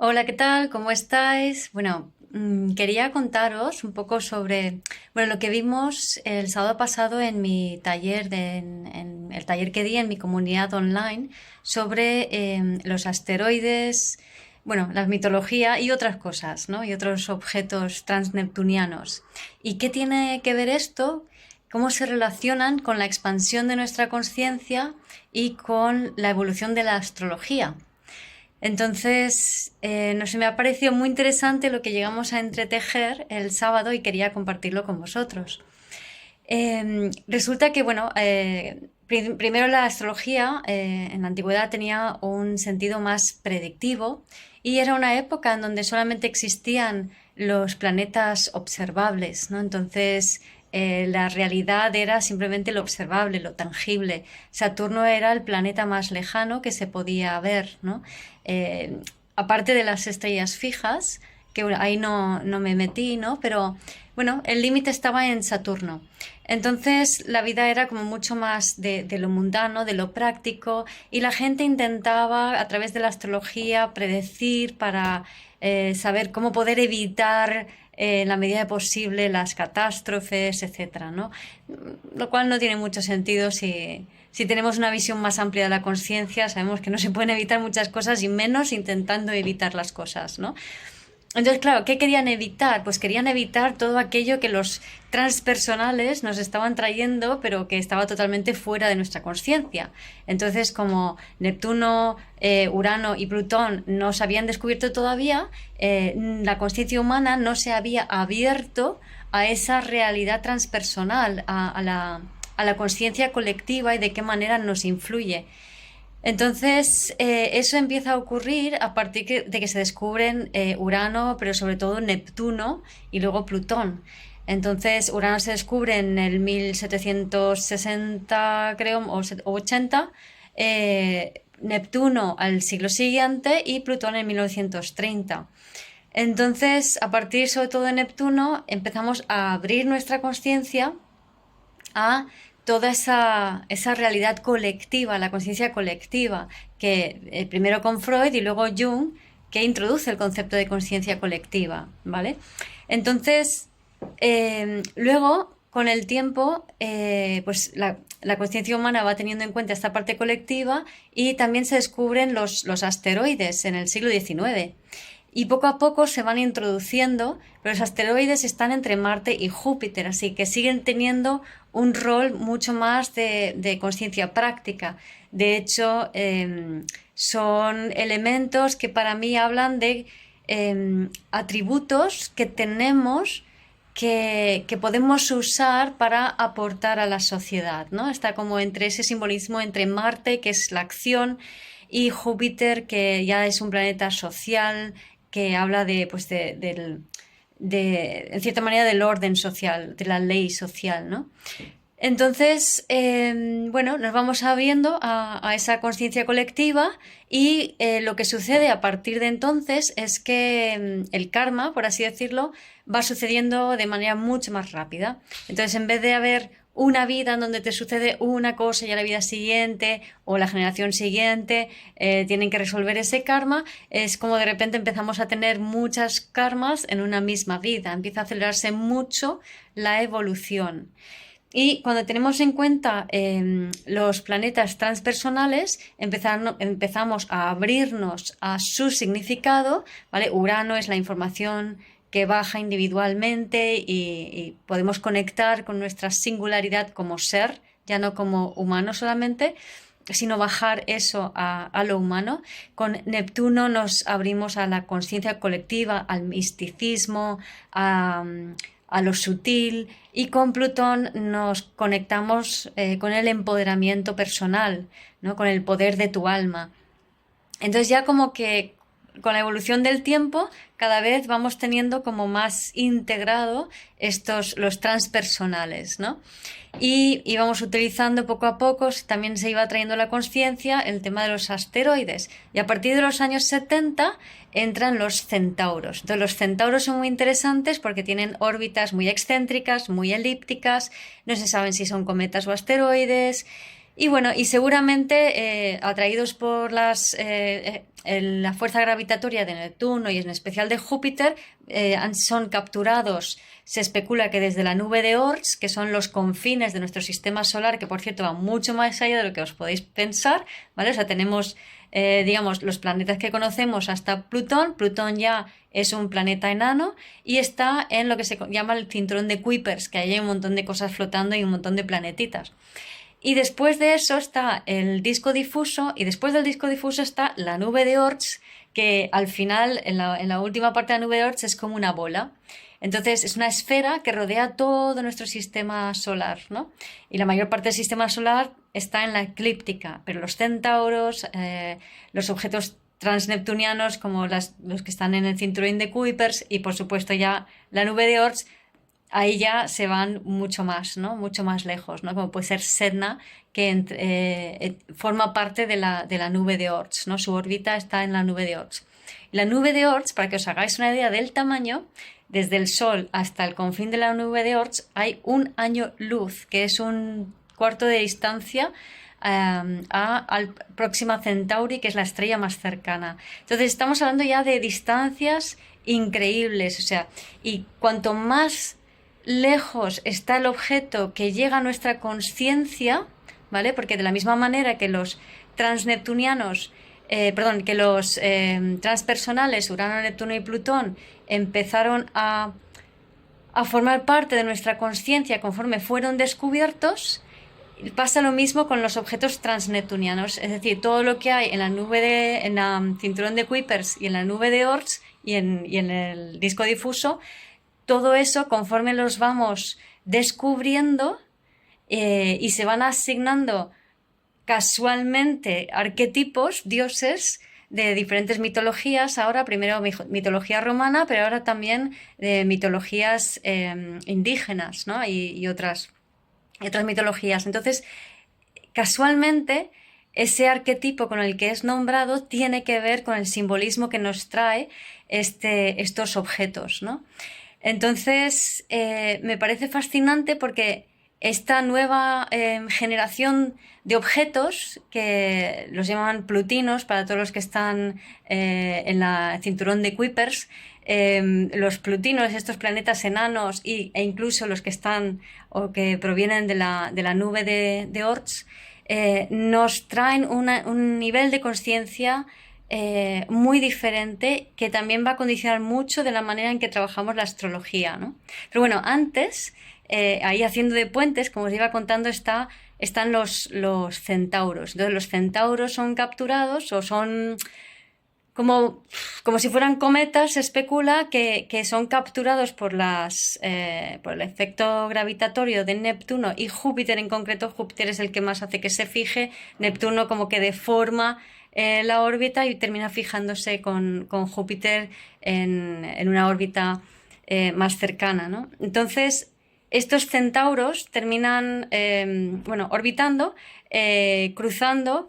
Hola, ¿qué tal? ¿Cómo estáis? Bueno, quería contaros un poco sobre, lo que vimos el sábado pasado en mi taller, en el taller que di en mi comunidad online sobre los asteroides, la mitología y otras cosas, ¿no? Y otros objetos transneptunianos. ¿Y qué tiene que ver esto? ¿Cómo se relacionan con la expansión de nuestra conciencia y con la evolución de la astrología? Entonces, no sé, me ha parecido muy interesante lo que llegamos a entretejer el sábado y quería compartirlo con vosotros. Resulta que, primero la astrología en la antigüedad tenía un sentido más predictivo y era una época en donde solamente existían los planetas observables, ¿no? Entonces, la realidad era simplemente lo observable, lo tangible. Saturno era el planeta más lejano que se podía ver, ¿no? Aparte de las estrellas fijas, que bueno, ahí no me metí, ¿no? Pero bueno, el límite estaba en Saturno. Entonces la vida era como mucho más de lo mundano, de lo práctico, y la gente intentaba a través de la astrología predecir para saber cómo poder evitar en la medida de posible las catástrofes, etcétera, ¿no? Lo cual no tiene mucho sentido si tenemos una visión más amplia de la conciencia, sabemos que no se pueden evitar muchas cosas y menos intentando evitar las cosas, ¿no? Entonces, claro, ¿qué querían evitar? Pues querían evitar todo aquello que los transpersonales nos estaban trayendo, pero que estaba totalmente fuera de nuestra conciencia. Entonces, como Neptuno, Urano y Plutón no se habían descubierto todavía, la conciencia humana no se había abierto a esa realidad transpersonal, a la conciencia colectiva y de qué manera nos influye. Entonces, eso empieza a ocurrir a partir de que se descubren Urano, pero sobre todo Neptuno y luego Plutón. Entonces, Urano se descubre en el 1760, creo, o 80, Neptuno al siglo siguiente y Plutón en 1930. Entonces, a partir sobre todo de Neptuno, empezamos a abrir nuestra conciencia a toda esa realidad colectiva, la conciencia colectiva, que primero con Freud y luego Jung, que introduce el concepto de conciencia colectiva, ¿vale? Entonces, luego, con el tiempo, pues la conciencia humana va teniendo en cuenta esta parte colectiva y también se descubren los asteroides en el siglo XIX. Y poco a poco se van introduciendo, pero los asteroides están entre Marte y Júpiter, así que siguen teniendo un rol mucho más de conciencia práctica. De hecho, son elementos que para mí hablan de atributos que tenemos que podemos usar para aportar a la sociedad, ¿no? Está como entre ese simbolismo entre Marte, que es la acción, y Júpiter, que ya es un planeta social, que habla en cierta manera, del orden social, de la ley social, ¿no? Entonces, nos vamos abriendo a esa conciencia colectiva y lo que sucede a partir de entonces es que el karma, por así decirlo, va sucediendo de manera mucho más rápida. Entonces, en vez de haber una vida en donde te sucede una cosa y a la vida siguiente o la generación siguiente tienen que resolver ese karma, es como de repente empezamos a tener muchas karmas en una misma vida, empieza a acelerarse mucho la evolución. Y cuando tenemos en cuenta los planetas transpersonales, empezamos a abrirnos a su significado, ¿vale? Urano es la información que baja individualmente y podemos conectar con nuestra singularidad como ser, ya no como humano solamente, sino bajar eso a lo humano. Con Neptuno nos abrimos a la conciencia colectiva, al misticismo, a lo sutil, y con Plutón nos conectamos con el empoderamiento personal, ¿no? Con el poder de tu alma. Entonces ya como que con la evolución del tiempo cada vez vamos teniendo como más integrado los transpersonales, ¿no? Y vamos utilizando poco a poco, también se iba trayendo la conciencia el tema de los asteroides. Y a partir de los años 70 entran los centauros. Entonces los centauros son muy interesantes porque tienen órbitas muy excéntricas, muy elípticas, no se saben si son cometas o asteroides. Y bueno, y seguramente atraídos por la fuerza gravitatoria de Neptuno y en especial de Júpiter, son capturados, se especula que desde la nube de Oort, que son los confines de nuestro sistema solar, que por cierto va mucho más allá de lo que os podéis pensar, ¿vale? O sea, tenemos, digamos, los planetas que conocemos hasta Plutón. Plutón ya es un planeta enano y está en lo que se llama el cinturón de Kuipers, que ahí hay un montón de cosas flotando y un montón de planetitas. Y después de eso está el disco difuso, y después del disco difuso está la nube de Oort, que al final, en la última parte de la nube de Oort, es como una bola. Entonces es una esfera que rodea todo nuestro sistema solar, ¿no? Y la mayor parte del sistema solar está en la eclíptica, pero los centauros, los objetos transneptunianos como los que están en el cinturón de Kuipers y por supuesto ya la nube de Oort, ahí ya se van mucho más, ¿no? Mucho más lejos, ¿no? Como puede ser Sedna, que forma parte de la nube de Oort, ¿no? Su órbita está en la nube de Oort. La nube de Oort, para que os hagáis una idea del tamaño, desde el Sol hasta el confín de la nube de Oort hay un año luz, que es un cuarto de distancia al Próxima Centauri, que es la estrella más cercana. Entonces estamos hablando ya de distancias increíbles, o sea, y cuanto más lejos está el objeto que llega a nuestra consciencia, ¿vale? Porque de la misma manera que los transneptunianos, que los transpersonales, Urano, Neptuno y Plutón, empezaron a formar parte de nuestra consciencia conforme fueron descubiertos, pasa lo mismo con los objetos transneptunianos, es decir, todo lo que hay en la cinturón de Kuipers y en la nube de Oort y en el disco difuso, todo eso, conforme los vamos descubriendo y se van asignando casualmente arquetipos, dioses de diferentes mitologías, ahora primero mitología romana, pero ahora también de mitologías indígenas, ¿no? y otras mitologías. Entonces, casualmente, ese arquetipo con el que es nombrado tiene que ver con el simbolismo que nos trae estos objetos, ¿no? Entonces, me parece fascinante porque esta nueva generación de objetos, que los llaman plutinos para todos los que están en la cinturón de Kuipers, los plutinos, estos planetas enanos e incluso los que están o que provienen de la nube de Oort, nos traen un nivel de conciencia muy diferente que también va a condicionar mucho de la manera en que trabajamos la astrología, ¿no? Pero bueno, antes, ahí haciendo de puentes, como os iba contando, están los centauros. Entonces los centauros son capturados o son como si fueran cometas, se especula que son capturados por el efecto gravitatorio de Neptuno y Júpiter en concreto. Júpiter es el que más hace que se fije, Neptuno como que deforma la órbita y termina fijándose con Júpiter en una órbita más cercana, ¿no? Entonces, estos centauros terminan orbitando, cruzando,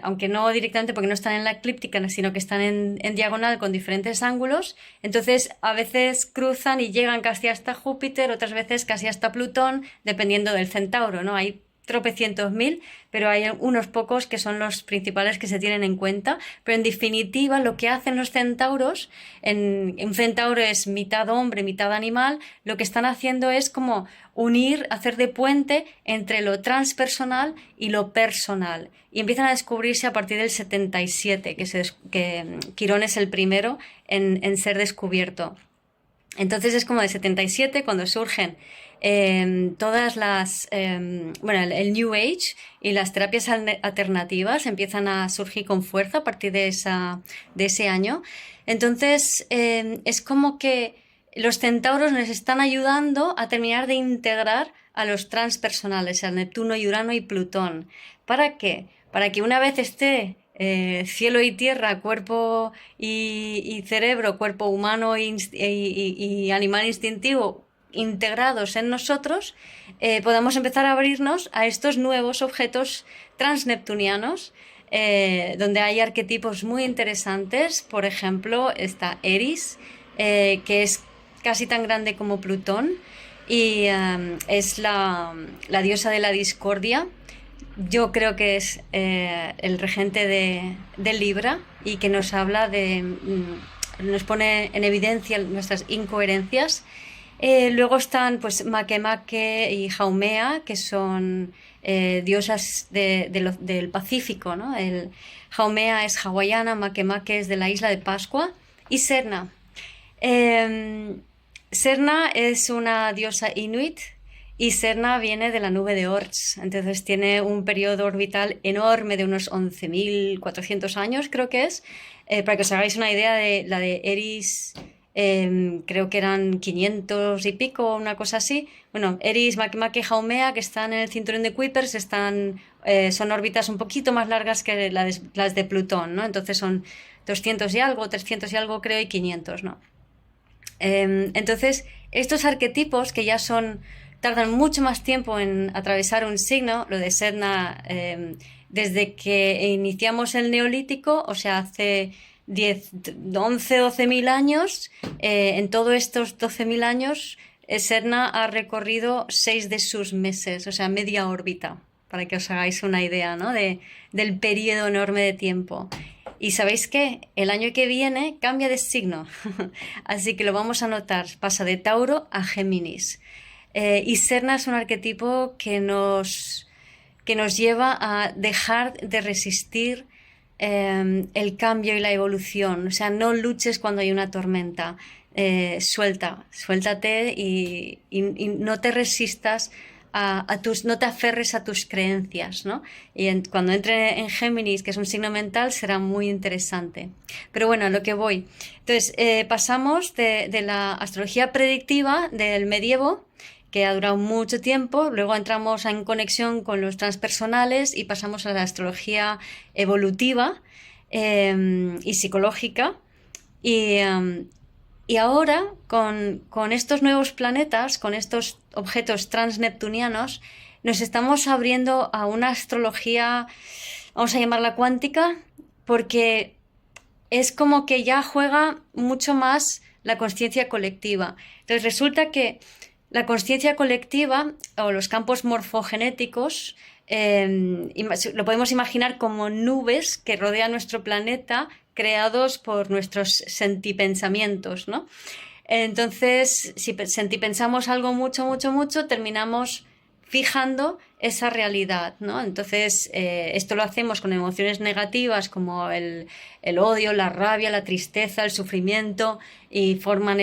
aunque no directamente porque no están en la eclíptica, sino que están en diagonal con diferentes ángulos. Entonces, a veces cruzan y llegan casi hasta Júpiter, otras veces casi hasta Plutón, dependiendo del centauro, ¿no? Hay tropecientos mil, pero hay unos pocos que son los principales que se tienen en cuenta. Pero en definitiva, lo que hacen los centauros, un centauro es mitad hombre, mitad animal, lo que están haciendo es como hacer de puente entre lo transpersonal y lo personal. Y empiezan a descubrirse a partir del 77, que Quirón es el primero en ser descubierto. Entonces es como de 77 cuando surgen todas el New Age y las terapias alternativas empiezan a surgir con fuerza a partir de ese año. Entonces es como que los centauros nos están ayudando a terminar de integrar a los transpersonales, a Neptuno y Urano y Plutón. ¿Para qué? Para que una vez esté cielo y tierra, cuerpo y cerebro, cuerpo humano y animal instintivo integrados en nosotros, podamos empezar a abrirnos a estos nuevos objetos transneptunianos, donde hay arquetipos muy interesantes. Por ejemplo, está Eris, que es casi tan grande como Plutón y es la diosa de la discordia. yo creo que es el regente de Libra y que nos habla nos pone en evidencia nuestras incoherencias. Luego están pues Makemake y Haumea, que son diosas del Pacífico, ¿no? Haumea es hawaiana, Makemake es de la isla de Pascua y Serna. Eh, Serna es una diosa inuit y Serna viene de la nube de Oort, entonces tiene un periodo orbital enorme de unos 11.400 años, creo que es. Para que os hagáis una idea de la de Eris, creo que eran 500 y pico, una cosa así. Bueno, Eris, Makemake y Haumea, que están en el cinturón de Kuipers, son órbitas un poquito más largas que las de Plutón, ¿no? Entonces son 200 y algo, 300 y algo, creo, y 500, ¿no? Entonces, estos arquetipos que tardan mucho más tiempo en atravesar un signo, lo de Serna, desde que iniciamos el Neolítico, o sea, hace 10, 11, 12.000 años, en todos estos 12.000 años, Serna ha recorrido 6 de sus meses, o sea, media órbita, para que os hagáis una idea, ¿no? Del periodo enorme de tiempo. Y ¿sabéis qué? El año que viene cambia de signo, así que lo vamos a notar, pasa de Tauro a Géminis. Y Serna es un arquetipo que nos lleva a dejar de resistir el cambio y la evolución. O sea, no luches cuando hay una tormenta. Suéltate y no te resistas no te aferres a tus creencias, ¿no? Y cuando entre en Géminis, que es un signo mental, será muy interesante. Pero bueno, a lo que voy. Entonces, pasamos de la astrología predictiva del medievo, que ha durado mucho tiempo, luego entramos en conexión con los transpersonales y pasamos a la astrología evolutiva y psicológica. Y ahora, con estos nuevos planetas, con estos objetos transneptunianos, nos estamos abriendo a una astrología, vamos a llamarla cuántica, porque es como que ya juega mucho más la consciencia colectiva. Entonces resulta que la consciencia colectiva o los campos morfogenéticos lo podemos imaginar como nubes que rodean nuestro planeta creados por nuestros sentipensamientos, ¿no? Entonces, si sentipensamos algo mucho, mucho, mucho, terminamos fijando esa realidad, ¿no? Entonces, esto lo hacemos con emociones negativas como el odio, la rabia, la tristeza, el sufrimiento, y forman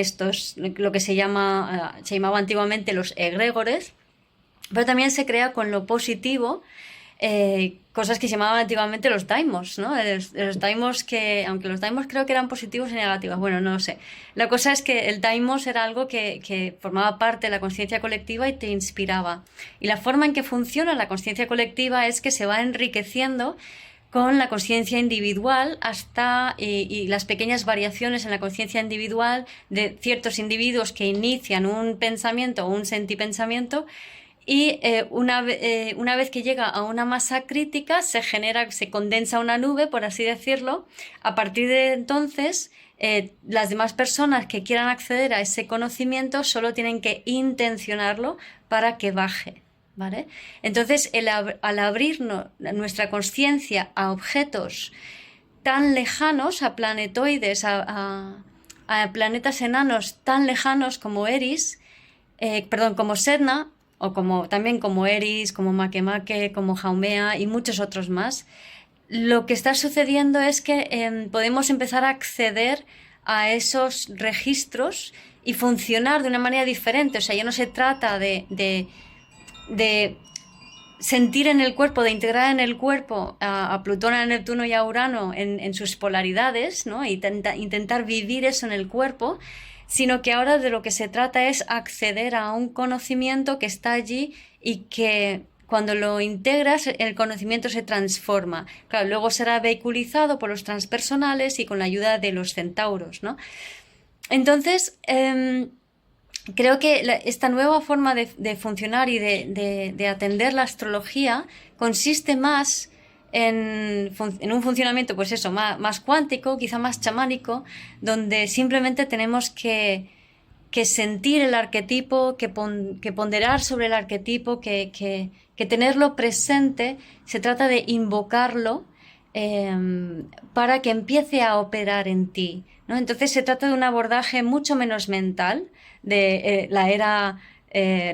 lo que se llamaba antiguamente los egregores, pero también se crea con lo positivo, cosas que se llamaban antiguamente los daimos, ¿no? Los daimos aunque los daimos creo que eran positivos y negativos, bueno, no lo sé. La cosa es que el daimos era algo que formaba parte de la consciencia colectiva y te inspiraba. Y la forma en que funciona la consciencia colectiva es que se va enriqueciendo con la consciencia individual y las pequeñas variaciones en la consciencia individual de ciertos individuos que inician un pensamiento o un sentipensamiento. Y una vez que llega a una masa crítica, se condensa una nube, por así decirlo. A partir de entonces, las demás personas que quieran acceder a ese conocimiento solo tienen que intencionarlo para que baje, ¿vale? Entonces, al abrirnos nuestra consciencia a objetos tan lejanos, a planetoides, a planetas enanos tan lejanos como como Sedna, o también como Eris, como Makemake, como Haumea y muchos otros más, lo que está sucediendo es que podemos empezar a acceder a esos registros y funcionar de una manera diferente. O sea, ya no se trata de sentir en el cuerpo, de integrar en el cuerpo a Plutón, a Neptuno y a Urano en sus polaridades, ¿no? Y intentar vivir eso en el cuerpo, sino que ahora de lo que se trata es acceder a un conocimiento que está allí y que cuando lo integras el conocimiento se transforma. Claro, luego será vehiculizado por los transpersonales y con la ayuda de los centauros, ¿no? Entonces, creo que esta nueva forma de funcionar y de atender la astrología consiste más en un funcionamiento, pues eso, más cuántico, quizá más chamánico, donde simplemente tenemos que que sentir el arquetipo, que ponderar sobre el arquetipo, que tenerlo presente. Se trata de invocarlo para que empiece a operar en ti, ¿no? Entonces se trata de un abordaje mucho menos mental de la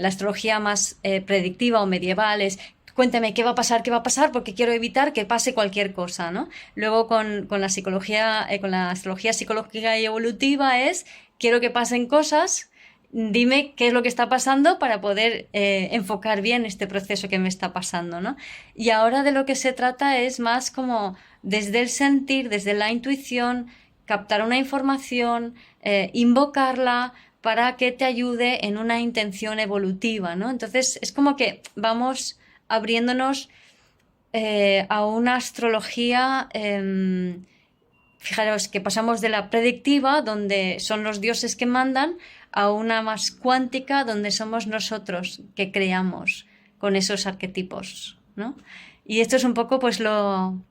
astrología más predictiva o medieval es cuéntame qué va a pasar, porque quiero evitar que pase cualquier cosa, ¿no? Luego con la psicología, con la astrología psicológica y evolutiva es quiero que pasen cosas, dime qué es lo que está pasando para poder enfocar bien este proceso que me está pasando, ¿no? Y ahora de lo que se trata es más como desde el sentir, desde la intuición, captar una información, invocarla para que te ayude en una intención evolutiva, ¿no? Entonces es como que vamos abriéndonos a una astrología, fijaros que pasamos de la predictiva, donde son los dioses que mandan, a una más cuántica, donde somos nosotros que creamos con esos arquetipos, ¿no? Y esto es un poco pues lo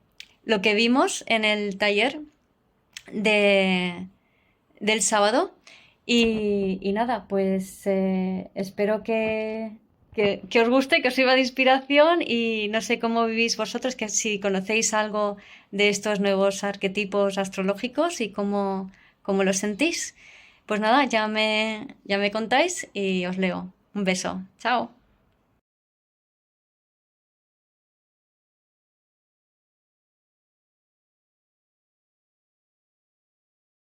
que vimos en el taller del sábado. Y nada, pues espero que os guste, que os sirva de inspiración y no sé cómo vivís vosotros, que si conocéis algo de estos nuevos arquetipos astrológicos y cómo lo sentís. Pues nada, ya me contáis y os leo. Un beso. Chao.